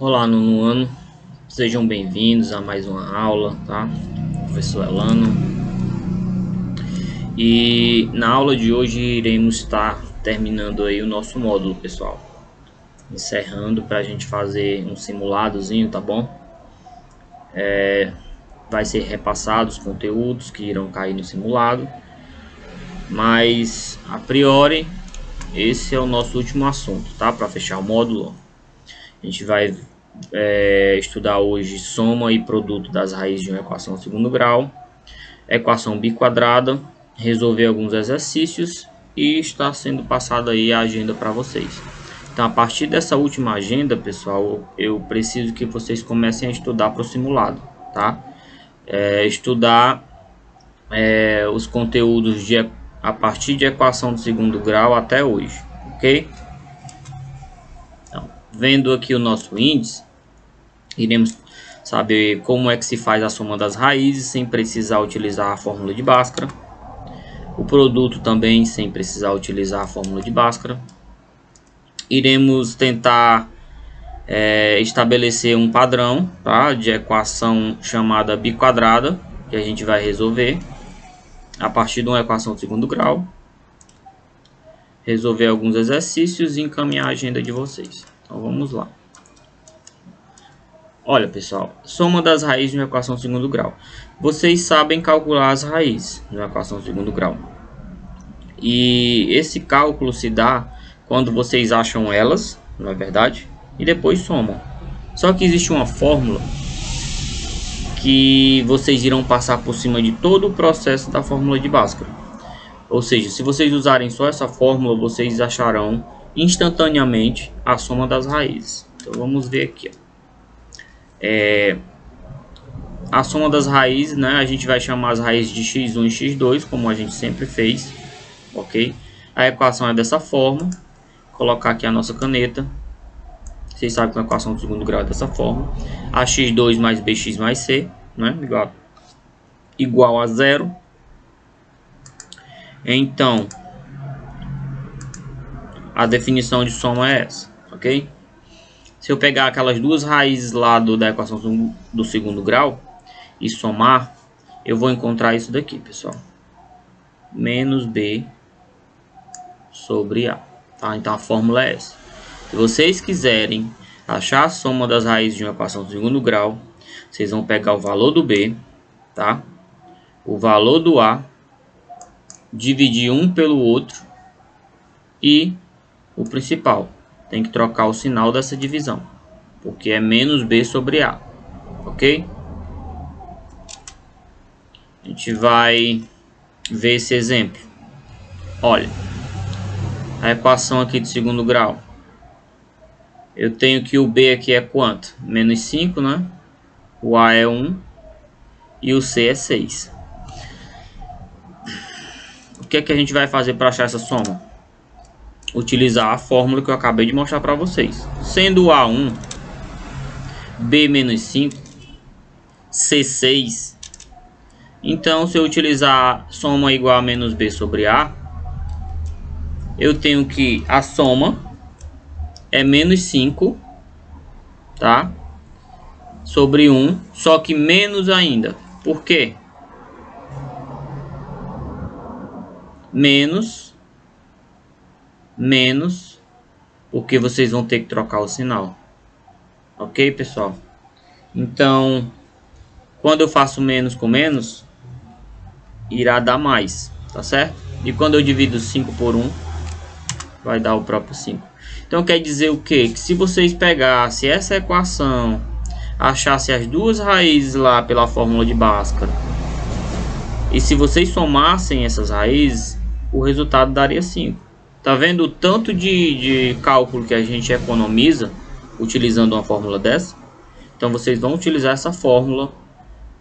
Olá, nono ano, sejam bem-vindos a mais uma aula, tá? Professor Elano. E na aula de hoje iremos estar terminando aí o nosso módulo, pessoal. Encerrando para a gente fazer um simuladozinho, tá bom? Vai ser repassado os conteúdos que irão cair no simulado, mas a priori esse é o nosso último assunto, tá? Para fechar o módulo, a gente vai estudar hoje soma e produto das raízes de uma equação de segundo grau, equação biquadrada, resolver alguns exercícios e está sendo passada aí a agenda para vocês. Então, a partir dessa última agenda, pessoal, eu preciso que vocês comecem a estudar para o simulado, tá? Estudar os conteúdos a partir de equação de segundo grau até hoje, ok? Então, vendo aqui o nosso índice, iremos saber como é que se faz a soma das raízes sem precisar utilizar a fórmula de Bhaskara. O produto também sem precisar utilizar a fórmula de Bhaskara. Iremos tentar estabelecer um padrão, tá, de equação chamada biquadrada, que a gente vai resolver a partir de uma equação de segundo grau. Resolver alguns exercícios e encaminhar a agenda de vocês. Então vamos lá. Olha, pessoal, soma das raízes de uma equação de segundo grau. Vocês sabem calcular as raízes de uma equação de segundo grau. E esse cálculo se dá quando vocês acham elas, não é verdade? E depois somam. Só que existe uma fórmula que vocês irão passar por cima de todo o processo da fórmula de Bhaskara. Ou seja, se vocês usarem só essa fórmula, vocês acharão instantaneamente a soma das raízes. Então vamos ver aqui, ó. A soma das raízes, né? A gente vai chamar as raízes de x1 e x2, como a gente sempre fez, ok? A equação é dessa forma. Vou colocar aqui a nossa caneta. Vocês sabem que a equação do segundo grau é dessa forma. Ax2 mais bx mais c, né? Igual a zero. Então, a definição de soma é essa, ok? Se eu pegar aquelas duas raízes lá da equação do segundo grau e somar, eu vou encontrar isso daqui, pessoal. Menos b sobre a. Tá? Então a fórmula é essa. Se vocês quiserem achar a soma das raízes de uma equação do segundo grau, vocês vão pegar o valor do b, tá? O valor do a, dividir um pelo outro e o principal. Tem que trocar o sinal dessa divisão, porque é menos b sobre a, ok? A gente vai ver esse exemplo. Olha, a equação aqui de segundo grau. Eu tenho que o b aqui é quanto? Menos 5, né? O a é 1 e o c é 6. O que é que a gente vai fazer para achar essa soma? Utilizar a fórmula que eu acabei de mostrar para vocês. Sendo o a 1, b menos 5, c 6. Então, se eu utilizar soma igual a menos b sobre a, eu tenho que a soma é menos 5, tá? Sobre 1, só que menos ainda. Por quê? Menos, porque vocês vão ter que trocar o sinal. Ok, pessoal? Então, quando eu faço menos com menos, irá dar mais, tá certo? E quando eu divido 5 por 1, vai dar o próprio 5. Então quer dizer o quê? Que se vocês pegassem essa equação, achassem as duas raízes lá pela fórmula de Bhaskara, e se vocês somassem essas raízes, o resultado daria 5. Tá vendo o tanto de cálculo que a gente economiza utilizando uma fórmula dessa? Então vocês vão utilizar essa fórmula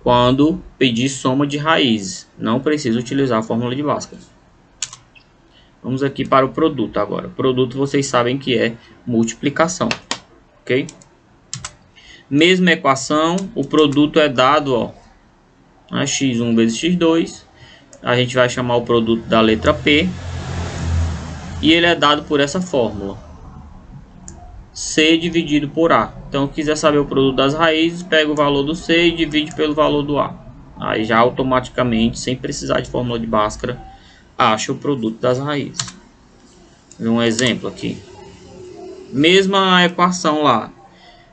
quando pedir soma de raízes. Não precisa utilizar a fórmula de Bhaskara. Vamos aqui para o produto agora. O produto vocês sabem que é multiplicação, ok? Mesma equação, o produto é dado, ó, a x1 vezes x2. A gente vai chamar o produto da letra P. E ele é dado por essa fórmula. C dividido por A. Então, quiser saber o produto das raízes, pega o valor do C e divide pelo valor do A. Aí já automaticamente, sem precisar de fórmula de Bhaskara, acha o produto das raízes. Um exemplo aqui. Mesma equação lá.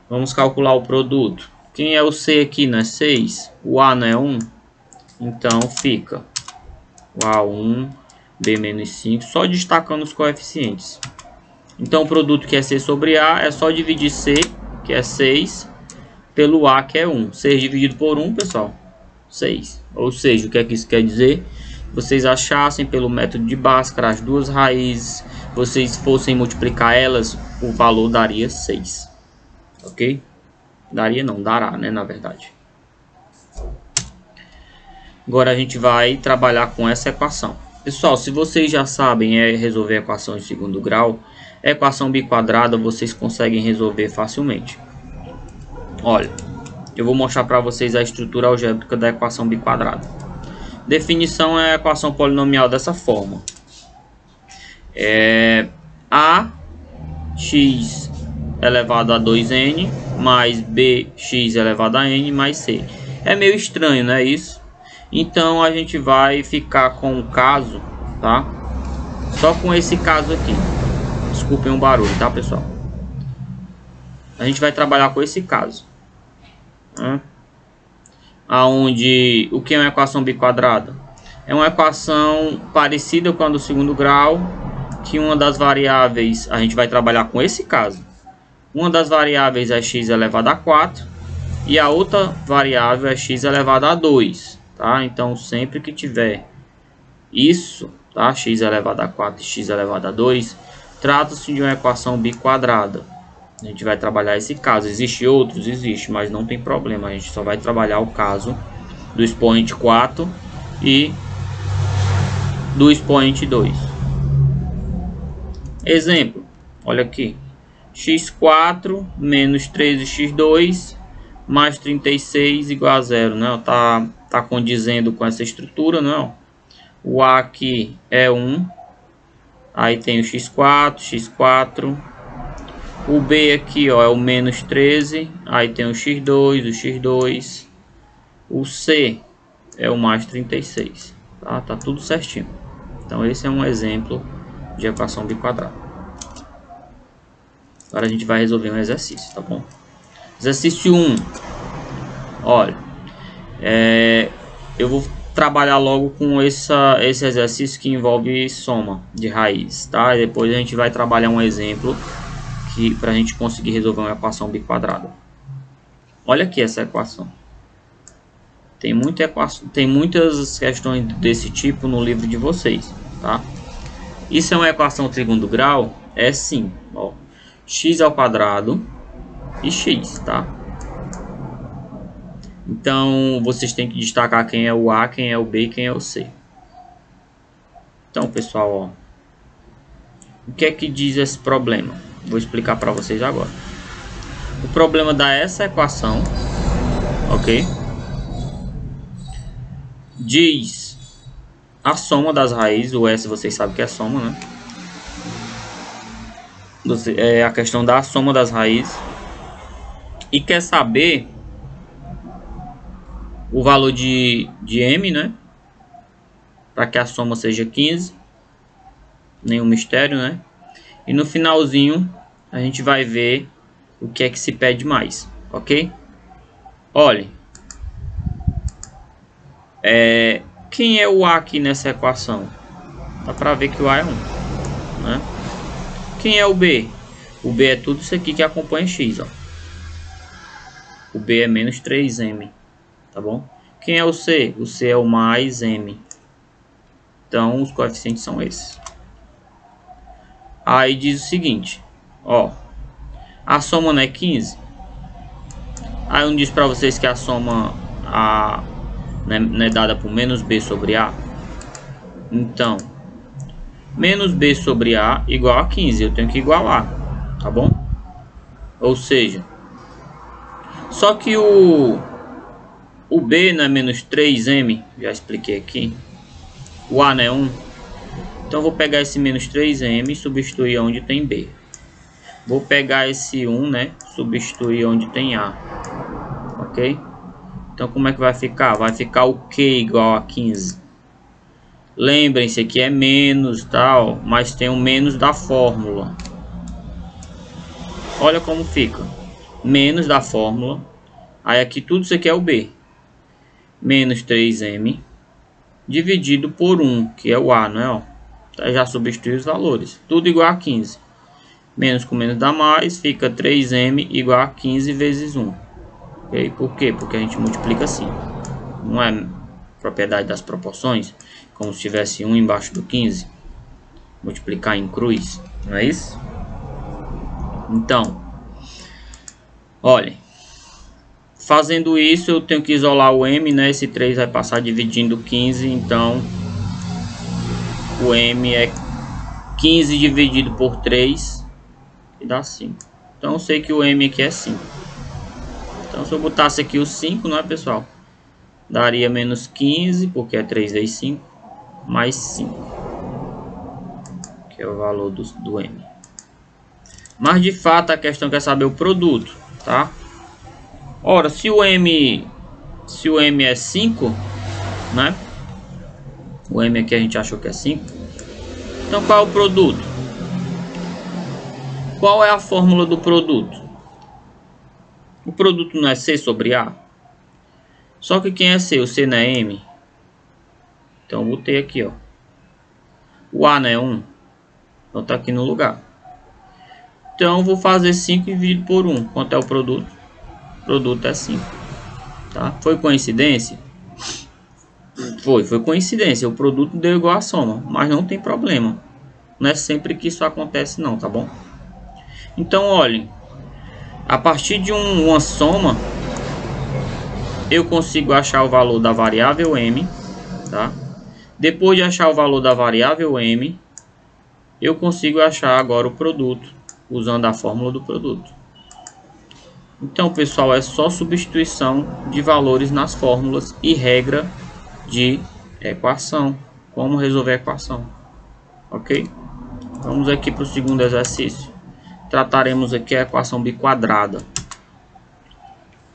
Vamos calcular o produto. Quem é o C aqui, não é 6? O A não é 1? Então fica o A1, B menos 5, só destacando os coeficientes. Então o produto que é C sobre A é só dividir C, que é 6, pelo A, que é 1. 6 dividido por 1, pessoal, 6. Ou seja, o que é que isso quer dizer? Vocês achassem pelo método de Bhaskara as duas raízes, vocês fossem multiplicar elas, o valor daria 6. Ok? Daria não, dará, né, na verdade. Agora a gente vai trabalhar com essa equação. Pessoal, se vocês já sabem resolver a equação de segundo grau, a equação biquadrada vocês conseguem resolver facilmente. Olha, eu vou mostrar para vocês a estrutura algébrica da equação biquadrada. Definição é a equação polinomial dessa forma. Ax elevado a 2n mais bx elevado a n mais c. É meio estranho, não é isso? Então a gente vai ficar com o caso, tá? Só com esse caso aqui. Desculpem o barulho, tá, pessoal? A gente vai trabalhar com esse caso, né? Aonde o que é uma equação biquadrada? É uma equação parecida com a do segundo grau, que uma das variáveis, a gente vai trabalhar com esse caso. Uma das variáveis é x elevado a 4 e a outra variável é x elevado a 2, tá? Então sempre que tiver isso, tá? X elevado a 4 e x elevado a 2, trata-se de uma equação biquadrada. A gente vai trabalhar esse caso. Existem outros? Existe, mas não tem problema. A gente só vai trabalhar o caso do expoente 4 e do expoente 2. Exemplo, olha aqui. x4 menos 13x2 mais 36 igual a 0. Né? Tá condizendo com essa estrutura, não? O A aqui é 1. Aí tem o x4. O B aqui, ó, é o menos 13. Aí tem o x2. O C é o mais 36. Tá tudo certinho. Então esse é um exemplo de equação biquadrada. Agora a gente vai resolver um exercício, tá bom? Exercício 1. Olha, eu vou trabalhar logo com esse exercício que envolve soma de raízes, tá? E depois a gente vai trabalhar um exemplo para a gente conseguir resolver uma equação biquadrada. Olha aqui essa equação. Tem muitas questões desse tipo no livro de vocês, tá? Isso é uma equação de segundo grau? É sim, ó. X ao quadrado e x, tá? Então vocês têm que destacar quem é o A, quem é o B e quem é o C. Então, pessoal, ó, o que é que diz esse problema? Vou explicar para vocês agora. O problema dá essa equação, ok? Diz a soma das raízes, o S vocês sabem que é soma, né? É a questão da soma das raízes. E quer saber o valor de M, né? Para que a soma seja 15. Nenhum mistério, né? E no finalzinho a gente vai ver o que é que se pede mais, ok? Olhem, quem é o A aqui nessa equação? Dá para ver que o A é 1, né? Quem é o B? O B é tudo isso aqui que acompanha x, ó. O B é menos 3m, tá bom? Quem é o C? O C é o mais m. Então os coeficientes são esses. Aí diz o seguinte, ó, a soma não é 15? Aí eu diz para vocês que a soma não é dada por menos b sobre a. Então, menos b sobre a igual a 15, eu tenho que igualar, tá bom? Ou seja, só que o b não é menos 3m, já expliquei aqui. O a não é 1. Então vou pegar esse menos 3m e substituir onde tem b. Vou pegar esse 1, né? Substituir onde tem A. Ok? Então como é que vai ficar? Vai ficar o Q igual a 15. Lembrem-se que é menos, tal, mas tem um menos da fórmula. Olha como fica. Menos da fórmula. Aí aqui tudo isso aqui é o B. Menos 3M dividido por 1, que é o A, não é? Ó. Então, já substitui os valores. Tudo igual a 15. Menos com menos dá mais. Fica 3M igual a 15 vezes 1. Okay? Por quê? Porque a gente multiplica assim. Não é propriedade das proporções. Como se tivesse 1 embaixo do 15. Multiplicar em cruz. Não é isso? Então. Olhem. Fazendo isso, eu tenho que isolar o M, né? Esse 3 vai passar dividindo 15, então o M é 15 dividido por 3, que dá 5. Então eu sei que o M aqui é 5. Então se eu botasse aqui o 5, não é, pessoal? Daria menos 15, porque é 3 vezes 5, mais 5, que é o valor do M. Mas de fato a questão quer saber o produto, tá? Ora, se o M é 5, né? O M aqui a gente achou que é 5. Então qual é o produto? Qual é a fórmula do produto? O produto não é C sobre A? Só que quem é C? O C não é M? Então eu botei aqui, ó. O A não é 1? Então tá aqui no lugar. Então eu vou fazer 5 dividido por 1. Quanto é o produto? O produto é 5. Tá? Foi coincidência? Foi coincidência. O produto deu igual a soma, mas não tem problema. Não é sempre que isso acontece não, tá bom? Então, olhem. A partir de uma soma, eu consigo achar o valor da variável M, tá? Depois de achar o valor da variável M, eu consigo achar agora o produto, usando a fórmula do produto. Então, pessoal, é só substituição de valores nas fórmulas e regra de equação. Como resolver a equação, ok? Vamos aqui para o segundo exercício. Trataremos aqui a equação biquadrada.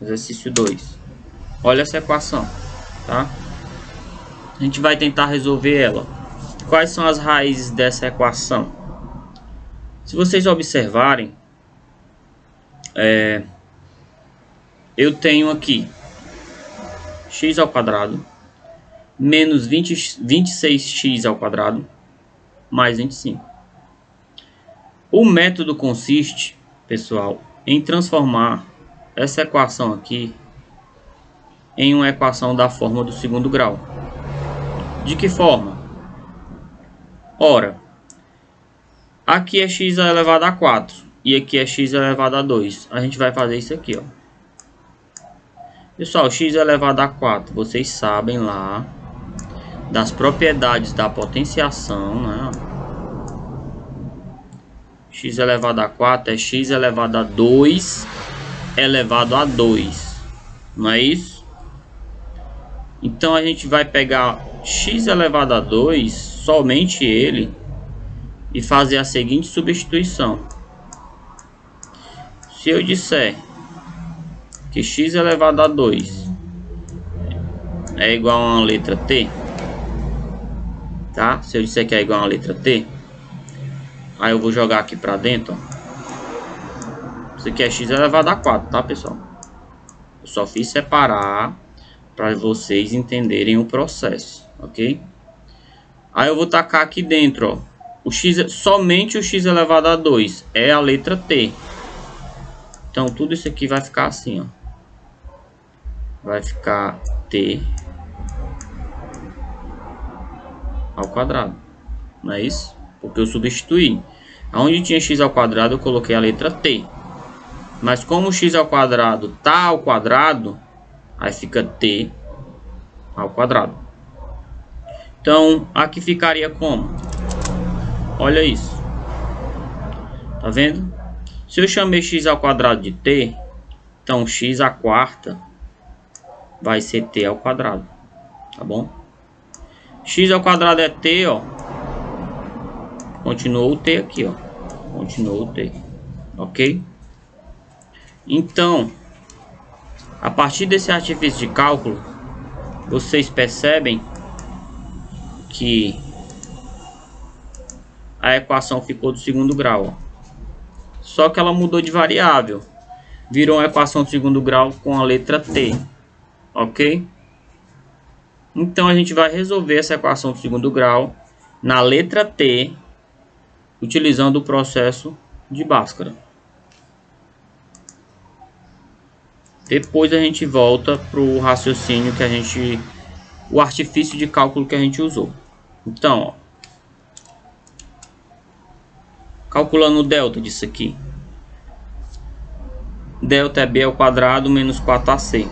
Exercício 2. Olha essa equação, tá? A gente vai tentar resolver ela. Quais são as raízes dessa equação? Se vocês observarem, eu tenho aqui x ao quadrado menos 26x ao quadrado mais 25. O método consiste, pessoal, em transformar essa equação aqui em uma equação da forma do segundo grau. De que forma? Ora, aqui é x elevado a 4 e aqui é x elevado a 2. A gente vai fazer isso aqui, ó. Pessoal, x elevado a 4, vocês sabem lá das propriedades da potenciação, né? X elevado a 4 é x elevado a 2 elevado a 2. Não é isso? Então a gente vai pegar x elevado a 2, somente ele, e fazer a seguinte substituição. Se eu disser que x elevado a 2 é igual a uma letra T, tá? Se eu disser que é igual a uma letra T, aí eu vou jogar aqui pra dentro, ó. Isso aqui é x elevado a 4, tá, pessoal? Eu só fiz separar para vocês entenderem o processo, ok? Aí eu vou tacar aqui dentro, ó. Somente o x elevado a 2 é a letra T. Então tudo isso aqui vai ficar assim, ó. Vai ficar T ao quadrado. Não é isso? Porque eu substituí. Onde tinha x ao quadrado eu coloquei a letra T. Mas como o x ao quadrado tá ao quadrado, aí fica T ao quadrado. Então aqui ficaria como? Olha isso. Tá vendo? Se eu chamei x ao quadrado de T, então x à quarta vai ser T ao quadrado. Tá bom? X ao quadrado é T, ó. Continuou o T aqui, ó. Continuou o T. ok? Então, a partir desse artifício de cálculo, vocês percebem que a equação ficou do segundo grau, ó. Só que ela mudou de variável, virou uma equação de segundo grau com a letra t, ok? Então a gente vai resolver essa equação de segundo grau na letra t, utilizando o processo de Bhaskara. Depois a gente volta para o raciocínio que a gente, o artifício de cálculo que a gente usou. Então, ó, calculando o delta disso aqui. Delta é b ao quadrado menos 4ac.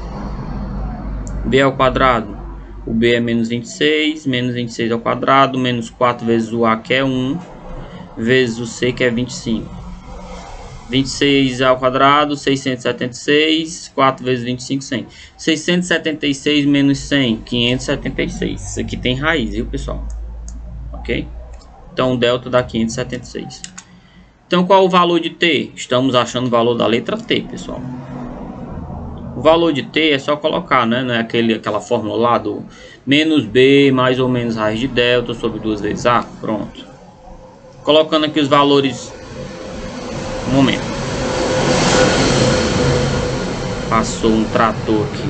B ao quadrado, o b é menos 26 ao quadrado, menos 4 vezes o a, que é 1, vezes o c, que é 25. 26 ao quadrado, 676, 4 vezes 25, 100. 676 menos 100, 576. Isso aqui tem raiz, viu, pessoal? Ok? Então, o delta dá 576. Então, qual o valor de t? Estamos achando o valor da letra t, pessoal. O valor de t é só colocar, né? Não é aquela fórmula lá do menos b mais ou menos raiz de delta sobre 2 vezes a. Pronto. Colocando aqui os valores. Um momento. Passou um trator aqui.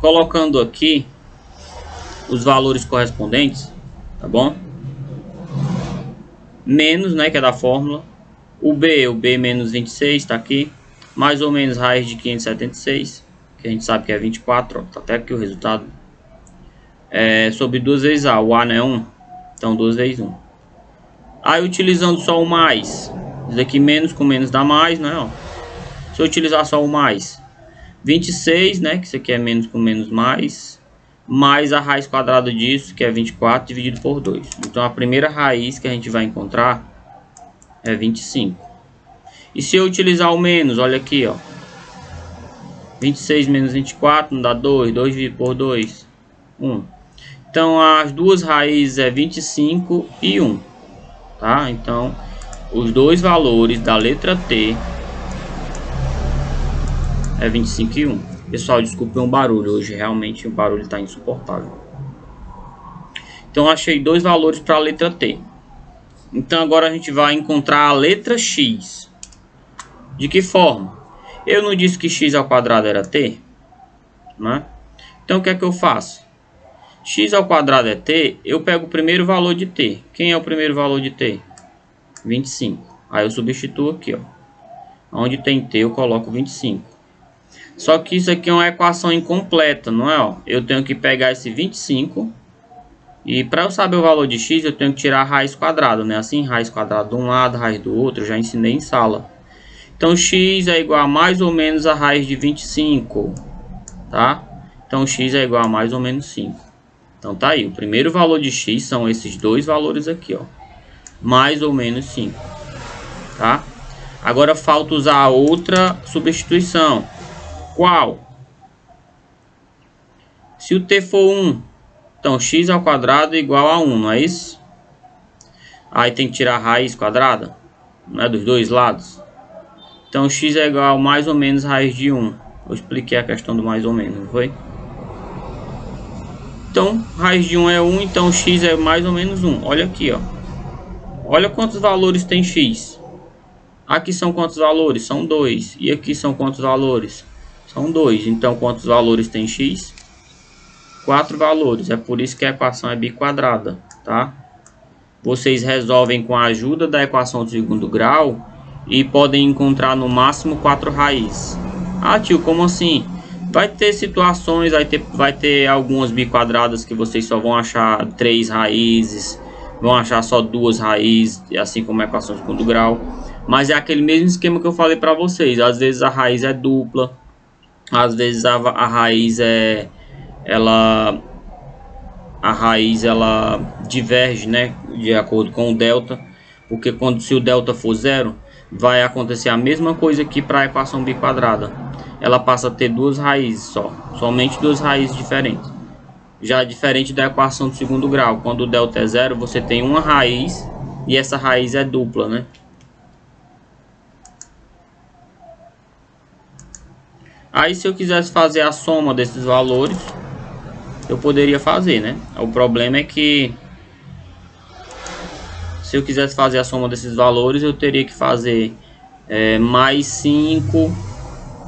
Colocando aqui os valores correspondentes, tá bom? Menos, né, que é da fórmula. O b menos 26 está aqui. Mais ou menos raiz de 576, que a gente sabe que é 24. Ó, tá até aqui o resultado. Sobre 2 vezes a. O a não é 1. Então 2 vezes 1. Aí utilizando só o mais, isso aqui menos com menos dá mais, né? Ó. Se eu utilizar só o mais, 26, né? Que isso aqui é menos com menos mais a raiz quadrada disso, que é 24 dividido por 2. Então a primeira raiz que a gente vai encontrar é 25. E se eu utilizar o menos, olha aqui, ó. 26 menos 24 não dá 2, 2 dividido por 2, 1. Então as duas raízes é 25 e 1. Tá? Então, os dois valores da letra T é 25 e 1. Pessoal, desculpe o barulho. Hoje realmente o barulho está insuportável. Então, achei dois valores para a letra T. Então, agora a gente vai encontrar a letra X. De que forma? Eu não disse que x ao quadrado era T? Né? Então, o que é que eu faço? X ao quadrado é t, eu pego o primeiro valor de t. Quem é o primeiro valor de t? 25. Aí eu substituo aqui, ó. Onde tem t, eu coloco 25. Só que isso aqui é uma equação incompleta, não é? Ó? Eu tenho que pegar esse 25. E para eu saber o valor de x, eu tenho que tirar a raiz quadrada, né? Assim, raiz quadrada de um lado, raiz do outro. Eu já ensinei em sala. Então, x é igual a mais ou menos a raiz de 25. Tá? Então, x é igual a mais ou menos 5. Então tá aí, o primeiro valor de x são esses dois valores aqui, ó. Mais ou menos 5. Tá? Agora falta usar a outra substituição. Qual? Se o t for 1, então x ao quadrado é igual a 1, não é isso? Aí tem que tirar a raiz quadrada, né, dos dois lados. Então x é igual a mais ou menos raiz de 1. Eu expliquei a questão do mais ou menos, não foi? Então, raiz de 1 é 1, então x é mais ou menos 1. Olha aqui, ó. Olha quantos valores tem x. Aqui são quantos valores? São 2. E aqui são quantos valores? São 2. Então, quantos valores tem x? 4 valores. É por isso que a equação é biquadrada, tá? Vocês resolvem com a ajuda da equação de segundo grau e podem encontrar no máximo 4 raízes. Ah, tio, como assim? Vai ter situações, vai ter algumas biquadradas que vocês só vão achar 3 raízes, vão achar só 2 raízes, assim como a equação de segundo grau. Mas é aquele mesmo esquema que eu falei para vocês. Às vezes a raiz é dupla, às vezes a raiz ela diverge, né, de acordo com o delta, porque se o delta for 0, vai acontecer a mesma coisa aqui para a equação biquadrada. Ela passa a ter 2 raízes somente 2 raízes diferentes. Já diferente da equação do segundo grau, quando o delta é 0, você tem uma raiz e essa raiz é dupla, né? Aí se eu quisesse fazer a soma desses valores, eu poderia fazer, né? O problema é que se eu quisesse fazer a soma desses valores, eu teria que fazer mais 5,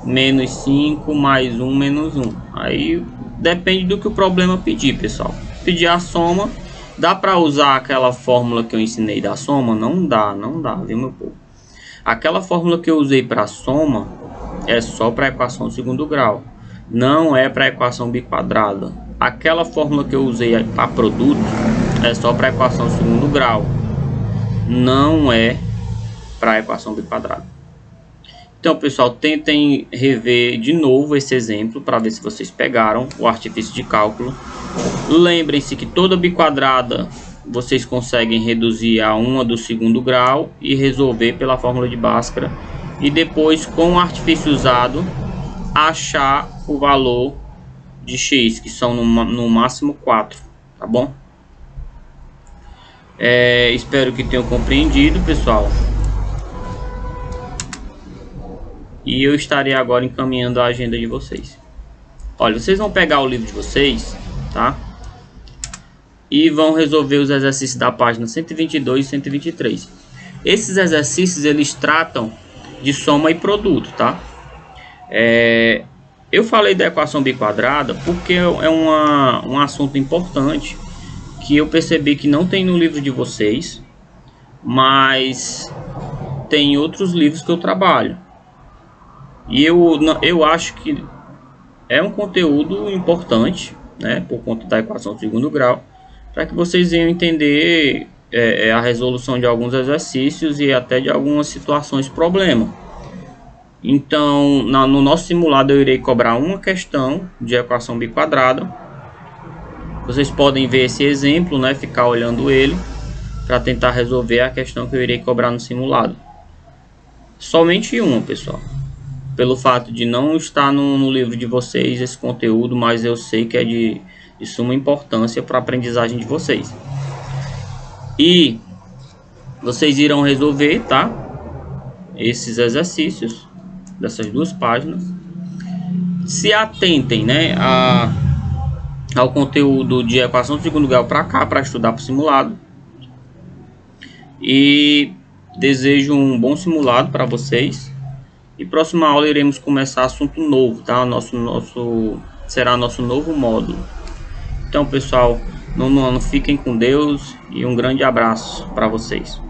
menos 5, mais 1, menos 1. Aí depende do que o problema pedir, pessoal. Pedir a soma, dá para usar aquela fórmula que eu ensinei da soma? Não dá, viu, meu povo? Aquela fórmula que eu usei para soma é só para a equação de segundo grau, não é para a equação biquadrada. Aquela fórmula que eu usei para produto é só para a equação de segundo grau, não é para a equação biquadrada. Então, pessoal, tentem rever de novo esse exemplo para ver se vocês pegaram o artifício de cálculo. Lembrem-se que toda biquadrada vocês conseguem reduzir a uma do segundo grau e resolver pela fórmula de Bhaskara. E depois, com o artifício usado, achar o valor de x, que são no máximo 4, tá bom? Espero que tenham compreendido, pessoal. E eu estarei agora encaminhando a agenda de vocês. Olha, vocês vão pegar o livro de vocês, tá? E vão resolver os exercícios da página 122 e 123. Esses exercícios, eles tratam de soma e produto, tá? Eu falei da equação biquadrada porque é um assunto importante que eu percebi que não tem no livro de vocês, mas tem outros livros que eu trabalho. E eu acho que é um conteúdo importante, né, por conta da equação de segundo grau, para que vocês venham entender a resolução de alguns exercícios e até de algumas situações problema. Então, no nosso simulado eu irei cobrar uma questão de equação biquadrada. Vocês podem ver esse exemplo, né, ficar olhando ele para tentar resolver a questão que eu irei cobrar no simulado. Somente uma, pessoal. Pelo fato de não estar no livro de vocês esse conteúdo, mas eu sei que é de suma importância para a aprendizagem de vocês. E vocês irão resolver, tá? Esses exercícios dessas duas páginas. Se atentem, né, ao conteúdo de equação de segundo grau para cá, para estudar para o simulado. E desejo um bom simulado para vocês. E próxima aula iremos começar assunto novo, tá? Será nosso novo módulo. Então, pessoal, no ano fiquem com Deus e um grande abraço para vocês.